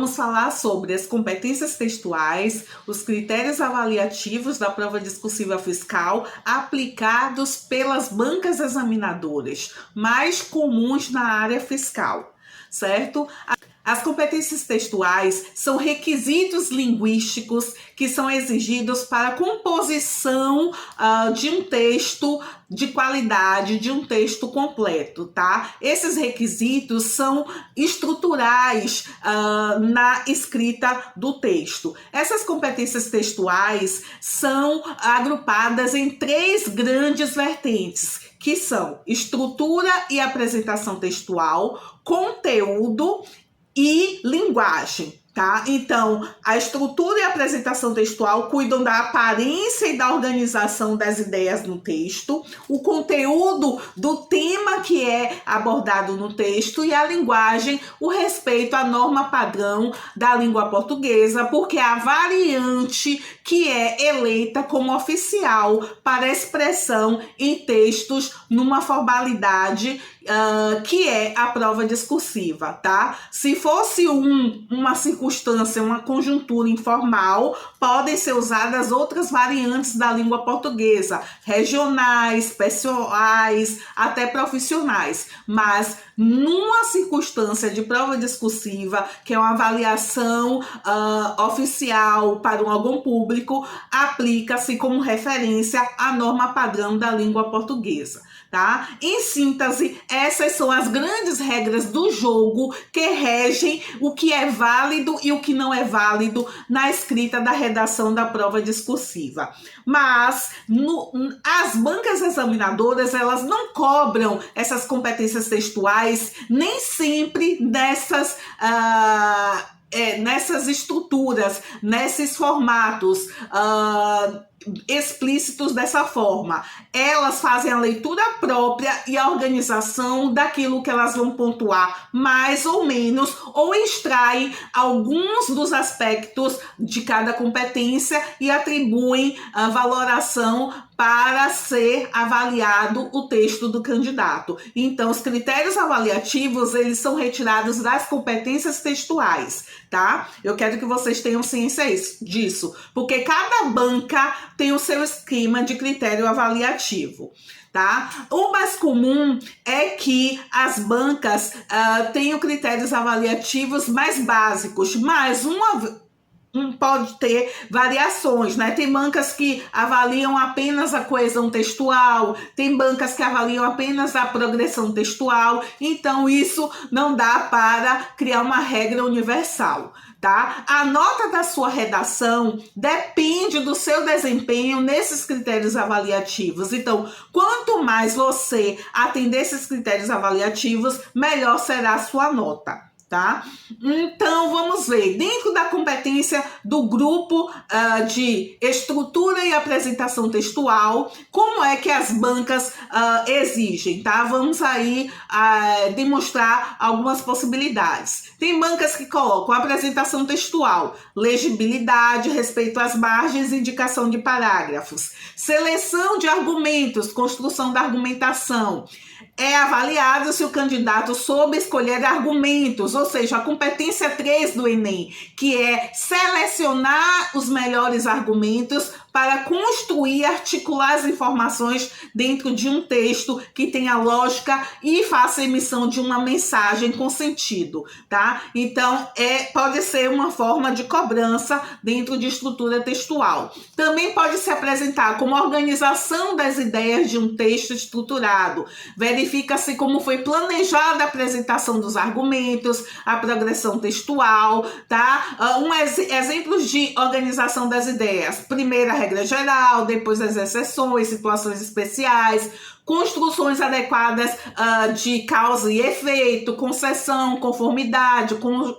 vamos falar sobre as competências textuais, os critérios avaliativos da prova discursiva fiscal aplicados pelas bancas examinadoras mais comuns na área fiscal, certo? As competências textuais são requisitos linguísticos que são exigidos para a composição de um texto de qualidade, de um texto completo, tá? Esses requisitos são estruturais na escrita do texto. Essas competências textuais são agrupadas em 3 grandes vertentes, que são estrutura e apresentação textual, conteúdo e linguagem, tá? Então, a estrutura e a apresentação textual cuidam da aparência e da organização das ideias no texto, o conteúdo do tema que é abordado no texto e a linguagem, o respeito à norma padrão da língua portuguesa, porque é a variante que é eleita como oficial para expressão em textos numa formalidade que é a prova discursiva, tá? Se fosse uma circunstância, uma conjuntura informal, podem ser usadas outras variantes da língua portuguesa, regionais, pessoais, até profissionais, mas numa circunstância de prova discursiva, que é uma avaliação oficial para um órgão público, aplica-se como referência a norma padrão da língua portuguesa, tá? Em síntese, essas são as grandes regras do jogo que regem o que é válido e o que não é válido na escrita da redação da prova discursiva. Mas as bancas examinadoras, elas não cobram essas competências textuais nem sempre nessas estruturas, nesses formatos explícitos dessa forma. Elas fazem a leitura própria e a organização daquilo que elas vão pontuar mais ou menos, ou extraem alguns dos aspectos de cada competência e atribuem a valoração para ser avaliado o texto do candidato. Então, os critérios avaliativos, eles são retirados das competências textuais, tá? Eu quero que vocês tenham ciência disso, porque cada banca tem o seu esquema de critério avaliativo, tá? O mais comum é que as bancas tenham critérios avaliativos mais básicos, mas pode ter variações, né? Tem bancas que avaliam apenas a coesão textual, tem bancas que avaliam apenas a progressão textual, então isso não dá para criar uma regra universal, tá? A nota da sua redação depende do seu desempenho nesses critérios avaliativos. Então, quanto mais você atender esses critérios avaliativos, melhor será a sua nota, tá? Então, vamos ver. Dentro da competência do grupo de estrutura e apresentação textual, como é que as bancas exigem, tá? Vamos aí demonstrar algumas possibilidades. Tem bancas que colocam apresentação textual, legibilidade, respeito às margens, indicação de parágrafos, seleção de argumentos, construção da argumentação. É avaliado se o candidato soube escolher argumentos, ou seja, a competência 3 do Enem, que é selecionar os melhores argumentos para construir e articular as informações dentro de um texto que tenha lógica e faça emissão de uma mensagem com sentido, tá? Então, pode ser uma forma de cobrança dentro de estrutura textual. Também pode se apresentar como organização das ideias de um texto estruturado. Verifica-se como foi planejada a apresentação dos argumentos, a progressão textual, tá? Exemplos de organização das ideias. Primeira, regra geral, depois as exceções, situações especiais, construções adequadas de causa e efeito, concessão, conformidade,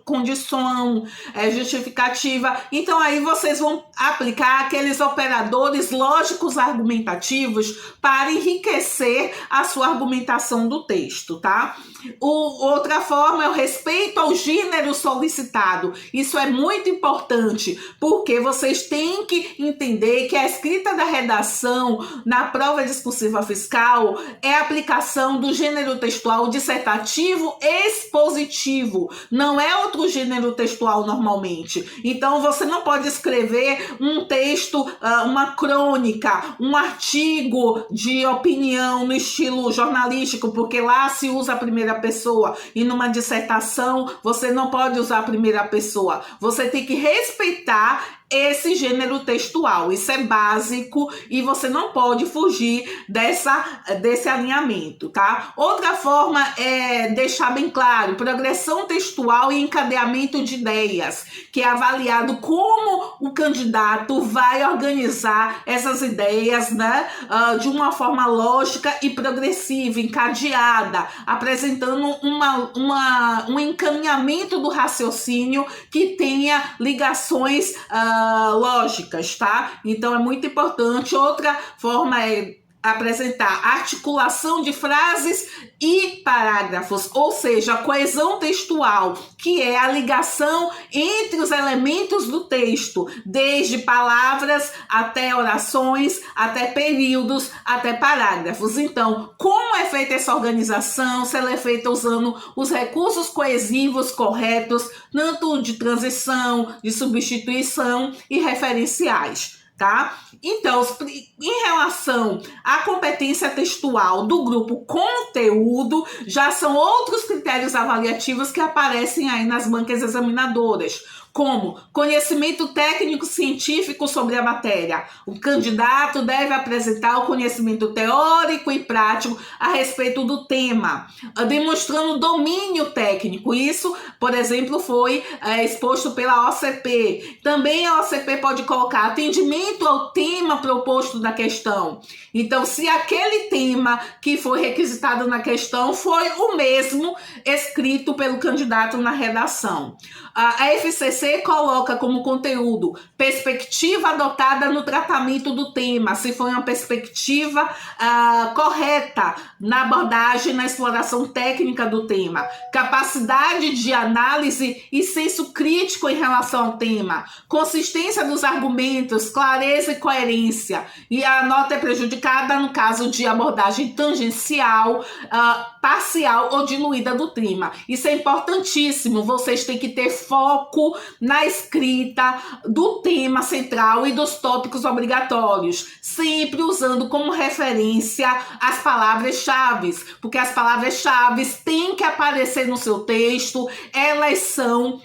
condição, justificativa. Então, aí vocês vão aplicar aqueles operadores lógicos argumentativos para enriquecer a sua argumentação do texto, tá? Outra forma é o respeito ao gênero solicitado. Isso é muito importante, porque vocês têm que entender que a escrita da redação na prova discursiva fiscal textual é a aplicação do gênero textual dissertativo expositivo, não é outro gênero textual normalmente. Então você não pode escrever um texto, uma crônica, um artigo de opinião no estilo jornalístico, porque lá se usa a primeira pessoa, e numa dissertação você não pode usar a primeira pessoa. Você tem que respeitar esse gênero textual, isso é básico e você não pode fugir desse alinhamento, tá? Outra forma é deixar bem claro, progressão textual e encadeamento de ideias, que é avaliado como o candidato vai organizar essas ideias, né, de uma forma lógica e progressiva, encadeada, apresentando um encaminhamento do raciocínio que tenha ligações lógicas, tá? Então é muito importante. Outra forma é apresentar articulação de frases e parágrafos, ou seja, a coesão textual, que é a ligação entre os elementos do texto, desde palavras até orações, até períodos, até parágrafos. Então, como é feita essa organização? Se ela é feita usando os recursos coesivos corretos, tanto de transição, de substituição e referenciais. Tá? Então, em relação à competência textual do grupo conteúdo, já são outros critérios avaliativos que aparecem aí nas bancas examinadoras, como conhecimento técnico-científico sobre a matéria. O candidato deve apresentar o conhecimento teórico e prático a respeito do tema, demonstrando domínio técnico. Isso, por exemplo, foi exposto pela OCP. Também a OCP pode colocar atendimento ao tema proposto na questão. Então, se aquele tema que foi requisitado na questão foi o mesmo escrito pelo candidato na redação. A FCC coloca como conteúdo perspectiva adotada no tratamento do tema, se foi uma perspectiva correta na abordagem, na exploração técnica do tema, capacidade de análise e senso crítico em relação ao tema, consistência dos argumentos, clareza e coerência. E a nota é prejudicada no caso de abordagem tangencial, parcial ou diluída do tema. Isso é importantíssimo, vocês têm que ter foco na escrita do tema central e dos tópicos obrigatórios, sempre usando como referência as palavras-chave, porque as palavras-chave têm que aparecer no seu texto, elas são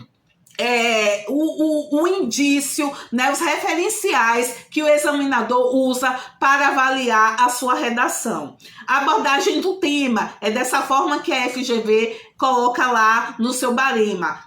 o indício, né, os referenciais que o examinador usa para avaliar a sua redação. A abordagem do tema é dessa forma que a FGV coloca lá no seu barema.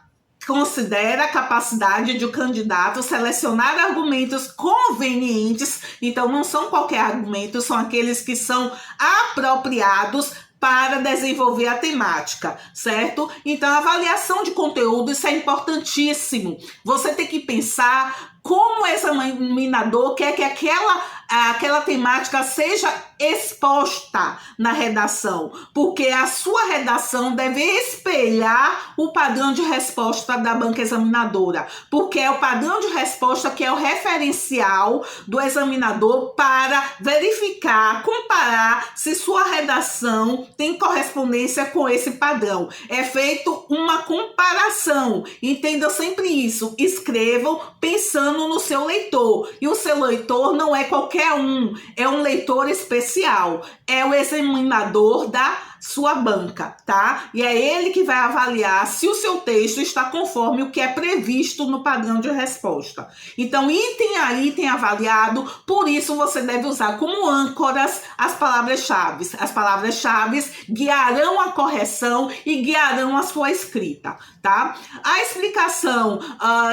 Considera a capacidade de o candidato selecionar argumentos convenientes, então não são qualquer argumento, são aqueles que são apropriados para desenvolver a temática, certo? Então, a avaliação de conteúdo, isso é importantíssimo. Você tem que pensar como o examinador quer que aquela temática seja exposta na redação, porque a sua redação deve espelhar o padrão de resposta da banca examinadora, porque é o padrão de resposta que é o referencial do examinador para verificar, comparar se sua redação tem correspondência com esse padrão. É feito uma comparação, entendam sempre isso, escrevam pensando no seu leitor, e o seu leitor não é qualquer um, é um leitor especial, é o examinador da sua banca, tá? E é ele que vai avaliar se o seu texto está conforme o que é previsto no padrão de resposta. Então, item a item avaliado, por isso você deve usar como âncoras as palavras-chave. As palavras-chave guiarão a correção e guiarão a sua escrita, tá? A explicação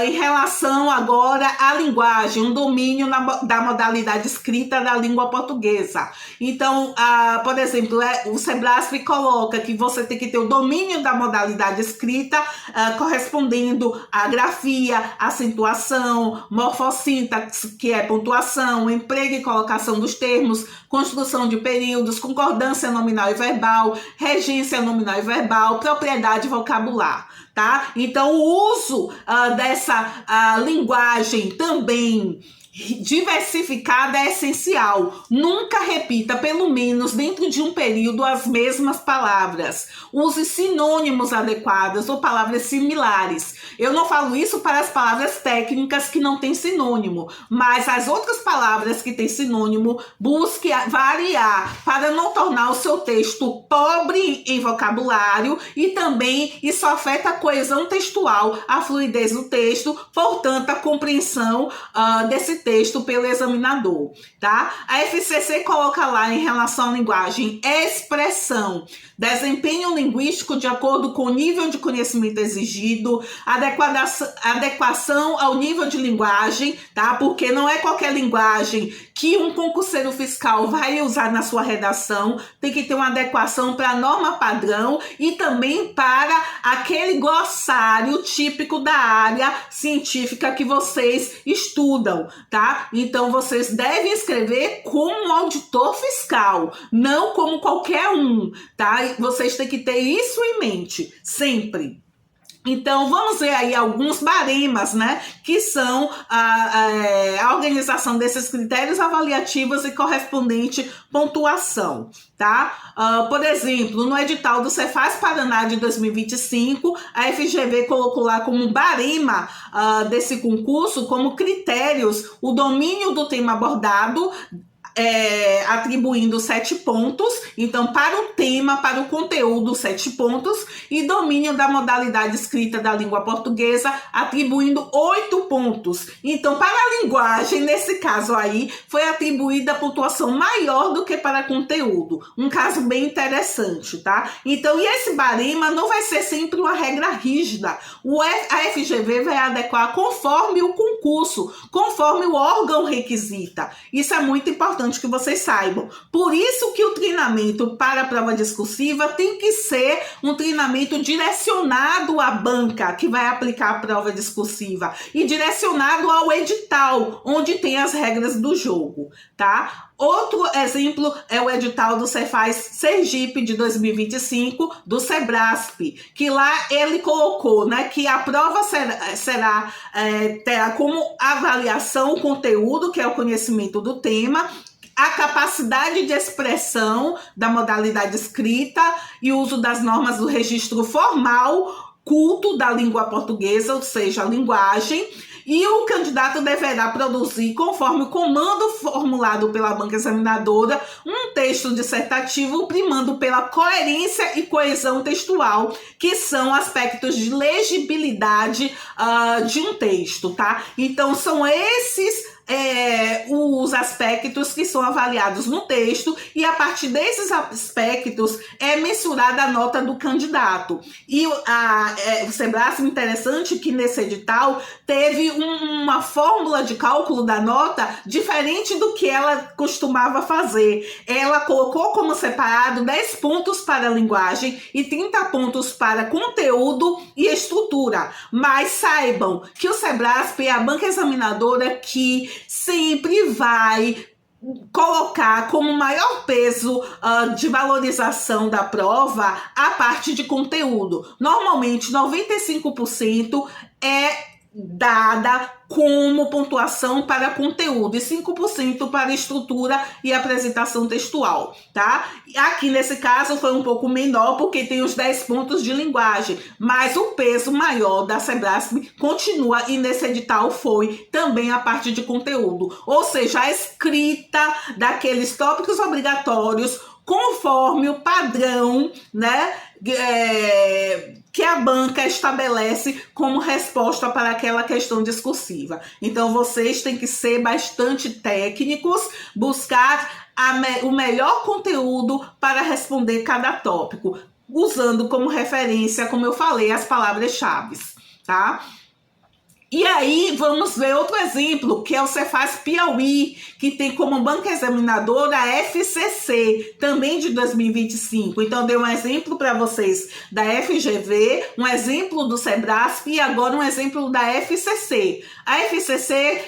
em relação agora à linguagem, um domínio da modalidade escrita da língua portuguesa. Então, por exemplo, o SEBRASP coloca que você tem que ter o domínio da modalidade escrita, correspondendo à grafia, acentuação, morfossintaxe, que é pontuação, emprego e colocação dos termos, construção de períodos, concordância nominal e verbal, regência nominal e verbal, propriedade vocabular, tá? Então, o uso dessa linguagem também diversificada é essencial. Nunca repita, pelo menos dentro de um período, as mesmas palavras. Use sinônimos adequados ou palavras similares. Eu não falo isso para as palavras técnicas que não têm sinônimo, mas as outras palavras que têm sinônimo, busque variar para não tornar o seu texto pobre em vocabulário, e também isso afeta a coesão textual, a fluidez do texto, portanto, a compreensão desse texto pelo examinador, tá? A FCC coloca lá em relação à linguagem expressão, desempenho linguístico de acordo com o nível de conhecimento exigido, adequação ao nível de linguagem, tá? Porque não é qualquer linguagem que um concurseiro fiscal vai usar na sua redação, tem que ter uma adequação para a norma padrão e também para aquele glossário típico da área científica que vocês estudam, tá? Então, vocês devem escrever como um auditor fiscal, não como qualquer um, tá? Vocês têm que ter isso em mente, sempre. Então, vamos ver aí alguns baremas, né, que são a organização desses critérios avaliativos e correspondente pontuação, tá? Por exemplo, no edital do Cefaz Paraná de 2025, a FGV colocou lá como barema desse concurso, como critérios, o domínio do tema abordado, atribuindo 7 pontos, então para o tema, para o conteúdo, 7 pontos, e domínio da modalidade escrita da língua portuguesa, atribuindo 8 pontos. Então, para a linguagem, nesse caso aí, foi atribuída a pontuação maior do que para conteúdo. Um caso bem interessante, tá? Então, e esse barema não vai ser sempre uma regra rígida. A FGV vai adequar conforme o concurso, conforme o órgão requisita. Isso é muito importante que vocês saibam. Por isso que o treinamento para a prova discursiva tem que ser um treinamento direcionado à banca que vai aplicar a prova discursiva e direcionado ao edital, onde tem as regras do jogo, tá? Outro exemplo é o edital do Cefaz Sergipe de 2025, do Sebrasp, que lá ele colocou, né, que a prova terá como avaliação o conteúdo, que é o conhecimento do tema, a capacidade de expressão da modalidade escrita e uso das normas do registro formal, culto da língua portuguesa, ou seja, a linguagem, e o candidato deverá produzir, conforme o comando formulado pela banca examinadora, um texto dissertativo primando pela coerência e coesão textual, que são aspectos de legibilidade de um texto, tá? Então, são esses os aspectos que são avaliados no texto, e a partir desses aspectos é mensurada a nota do candidato. E o Sebrasp, interessante que nesse edital teve uma fórmula de cálculo da nota diferente do que ela costumava fazer. Ela colocou como separado 10 pontos para a linguagem e 30 pontos para conteúdo e estrutura. Mas saibam que o Sebrasp é a banca examinadora que sempre vai colocar como maior peso de valorização da prova a parte de conteúdo. Normalmente, 95% é dada como pontuação para conteúdo e 5% para estrutura e apresentação textual, tá? Aqui nesse caso foi um pouco menor porque tem os 10 pontos de linguagem, mas o peso maior da Sebrasp continua, e nesse edital foi também a parte de conteúdo, ou seja, a escrita daqueles tópicos obrigatórios conforme o padrão, né, que a banca estabelece como resposta para aquela questão discursiva. Então, vocês têm que ser bastante técnicos, buscar o melhor conteúdo para responder cada tópico, usando como referência, como eu falei, as palavras-chave, tá? E aí, vamos ver outro exemplo, que é o Cefaz Piauí, que tem como banca examinadora a FCC, também de 2025. Então, dei um exemplo para vocês da FGV, um exemplo do Sebrasp e agora um exemplo da FCC. A FCC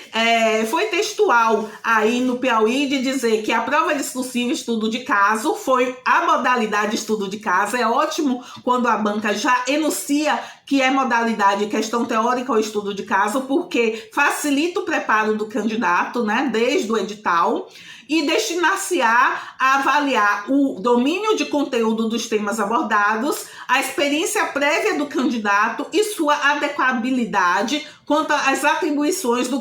foi textual aí no Piauí de dizer que a prova discursiva estudo de caso foi a modalidade estudo de caso. É ótimo quando a banca já enuncia que é modalidade questão teórica ou estudo de caso, porque facilita o preparo do candidato, né, desde o edital, e destinar-se-á a avaliar o domínio de conteúdo dos temas abordados, a experiência prévia do candidato e sua adequabilidade quanto às atribuições do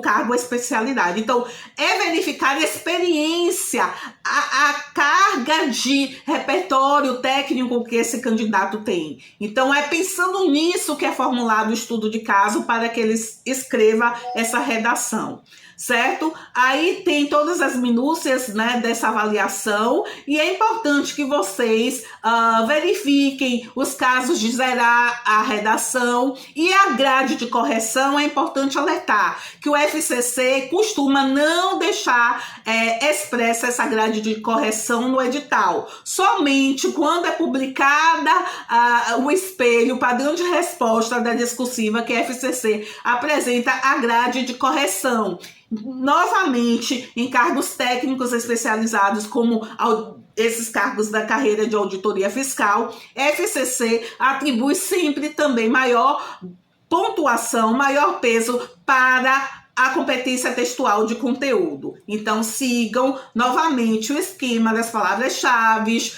cargo à especialidade. Então, é verificar a experiência, a carga de repertório técnico que esse candidato tem. Então, é pensando nisso que é formulado o estudo de caso para que ele escreva essa redação. Certo? Aí tem todas as minúcias, né, dessa avaliação, e é importante que vocês verifiquem os casos de zerar a redação e a grade de correção. É importante alertar que o FCC costuma não deixar expressa essa grade de correção no edital. Somente quando é publicada o espelho, padrão de resposta da discursiva, que a FCC apresenta a grade de correção. Novamente, em cargos técnicos especializados, como esses cargos da carreira de auditoria fiscal, FCC atribui sempre também maior pontuação, maior peso para a competência textual de conteúdo. Então, sigam novamente o esquema das palavras-chave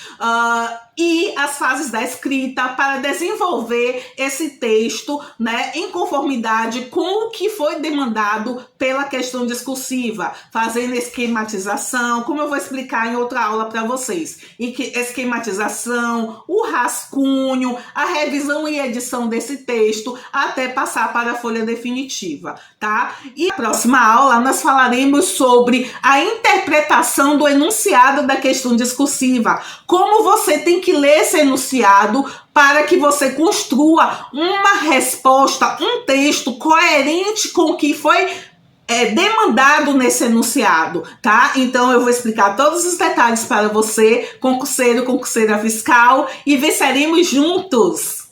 e as fases da escrita para desenvolver esse texto, né, em conformidade com o que foi demandado pela questão discursiva, fazendo esquematização, como eu vou explicar em outra aula para vocês. Esquematização, o rascunho, a revisão e edição desse texto, até passar para a folha definitiva, tá? E na próxima aula nós falaremos sobre a interpretação do enunciado da questão discursiva, como você tem que ler esse enunciado para que você construa uma resposta, um texto coerente com o que foi demandado nesse enunciado, tá? Então eu vou explicar todos os detalhes para você, concurseiro, concurseira fiscal, e venceremos juntos!